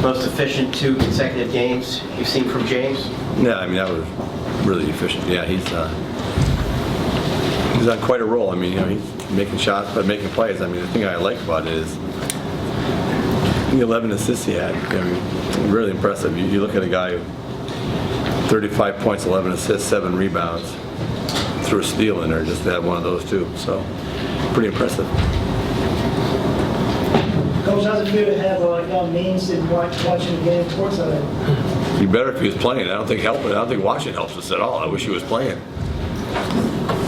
Most efficient 2 consecutive games you've seen from James? Yeah, I mean, that was really efficient. Yeah, he's on quite a roll. I mean, he's making shots, but making plays. I mean, the thing I like about it is the 11 assists he had. I mean, really impressive. You look at a guy who 35 points, 11 assists, 7 rebounds, threw a steal in there just to have one of those too. So, pretty impressive. Coach, how's it feel to have young Means and watching the game courtside? Be better if he was playing. I don't think watching helps us at all. I wish he was playing.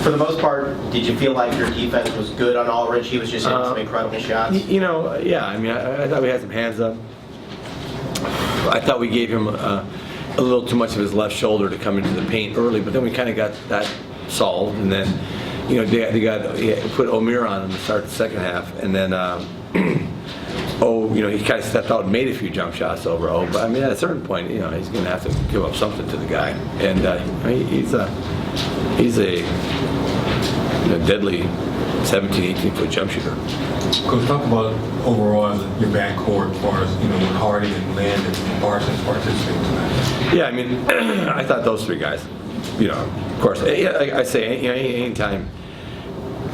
For the most part, did you feel like your defense was good on Aldridge? He was just hitting some incredible shots. Yeah. I mean, I thought we had some hands up. I thought we gave him a little too much of his left shoulder to come into the paint early, but then we kind of got that solved, and then they put Omir on him to start the second half, and then he kind of stepped out and made a few jump shots over O. But I mean, at a certain point, he's going to have to give up something to the guy, and he's a deadly 17, 18-foot jump shooter. Coach, talk about overall your backcourt as far as when Hardy and Land and Parsons participating tonight. Yeah, I mean, I thought those 3 guys, of course, like I say, anytime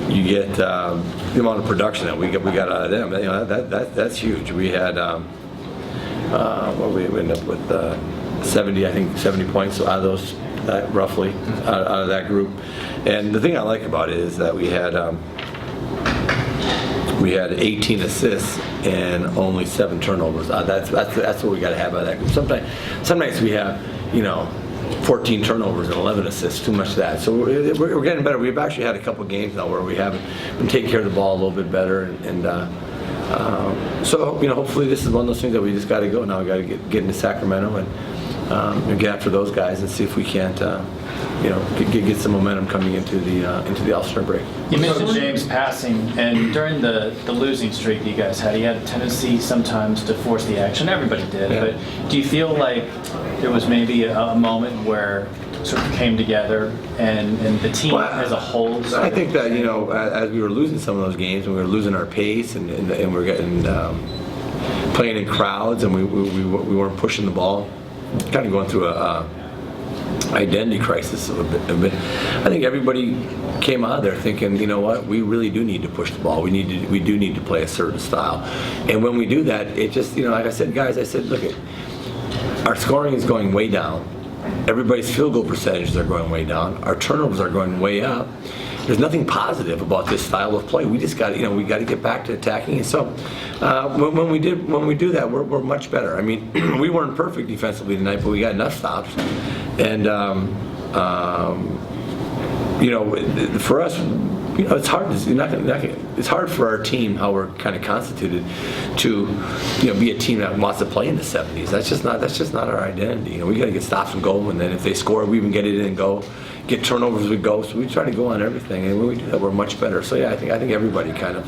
you get the amount of production that we got out of them, that's huge. We had we ended up with 70 points out of those, roughly out of that group. And the thing I like about it is that we had 18 assists and only 7 turnovers. That's what we got to have out of that group. Sometimes we have 14 turnovers and 11 assists, too much of that. So we're getting better. We've actually had a couple of games now where we have been taking care of the ball a little bit better, and so hopefully this is one of those things that we just got to go. Now we got to get into Sacramento and get after those guys and see if we can't get some momentum coming into the All-Star break. You mentioned James passing, and during the losing streak you guys had, he had a tendency sometimes to force the action. Everybody did, Yeah. but do you feel like there was maybe a moment where sort of came together and the team as a whole? I think that as we were losing some of those games and we were losing our pace and we were getting playing in crowds and we weren't pushing the ball, kind of going through a identity crisis a bit. I think everybody came out of there thinking, you know what, we really do need to push the ball. We do need to play a certain style, and when we do that, it just like I said, guys, look, our scoring is going way down. Everybody's field goal percentages are going way down. Our turnovers are going way up. There's nothing positive about this style of play. We just got we got to get back to attacking. And so when we do that, we're much better. I mean, we weren't perfect defensively tonight, but we got enough stops. And for us, it's hard. It's hard for our team, how we're kind of constituted, to be a team that wants to play in the 70s. That's just not our identity. We got to get stops and go, and then if they score, we even get it in and go. Get turnovers as we go. So we try to go on everything, and when we do that, we're much better. So yeah, I think everybody kind of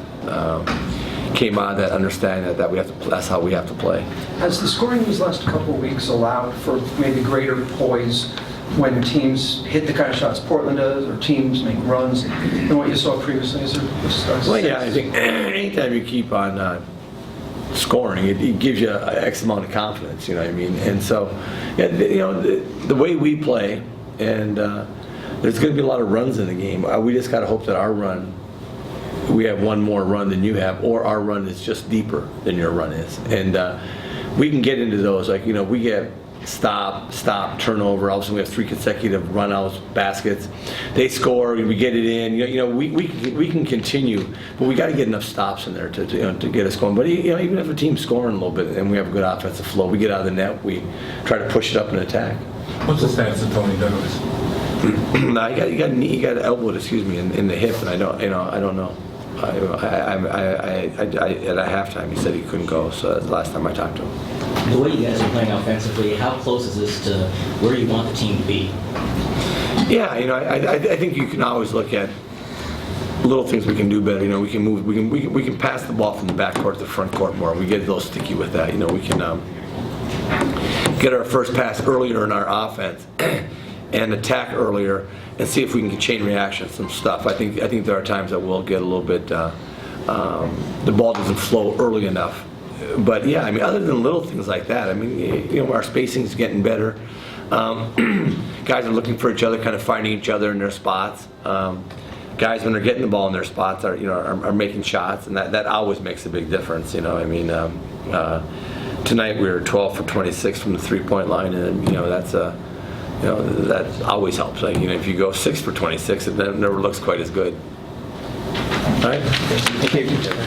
came out of that understanding that we have to. That's how we have to play. Has the scoring these last couple of weeks allowed for maybe greater poise when teams hit the kind of shots Portland does, or teams make runs, than what you saw previously? Well, yeah, I think anytime you keep on scoring, it gives you X amount of confidence. You know what I mean? And so, yeah, the way we play, and there's going to be a lot of runs in the game. We just got to hope that our run, we have one more run than you have, or our run is just deeper than your run is. And we can get into those. Like, we get stop, turnover. All of a sudden we have 3 consecutive run-outs, baskets. They score, we get it in. We can continue, but we got to get enough stops in there to get us going. But even if a team's scoring a little bit and we have a good offensive flow, we get out of the net, we try to push it up and attack. What's the status of Tony Douglas? No, he got elbowed, in the hip, and I don't know. At halftime, he said he couldn't go, so that's the last time I talked to him. The way you guys are playing offensively, how close is this to where you want the team to be? Yeah, I think you can always look at little things we can do better. We can move, we can pass the ball from the back court to the front court more. We get a little sticky with that. We can get our first pass earlier in our offense and attack earlier and see if we can get chain reaction, some stuff. I think there are times that we'll get a little bit, the ball doesn't flow early enough But yeah, I mean, other than little things like that, I mean, you know, our spacing's getting better. Guys are looking for each other, kind of finding each other in their spots. Guys, when they're getting the ball in their spots, are making shots, and that always makes a big difference. You know, I mean, tonight we were 12 for 26 from the 3-point line, and you know that always helps. Like, you know, if you go 6 for 26, it never looks quite as good. All right. Thank you.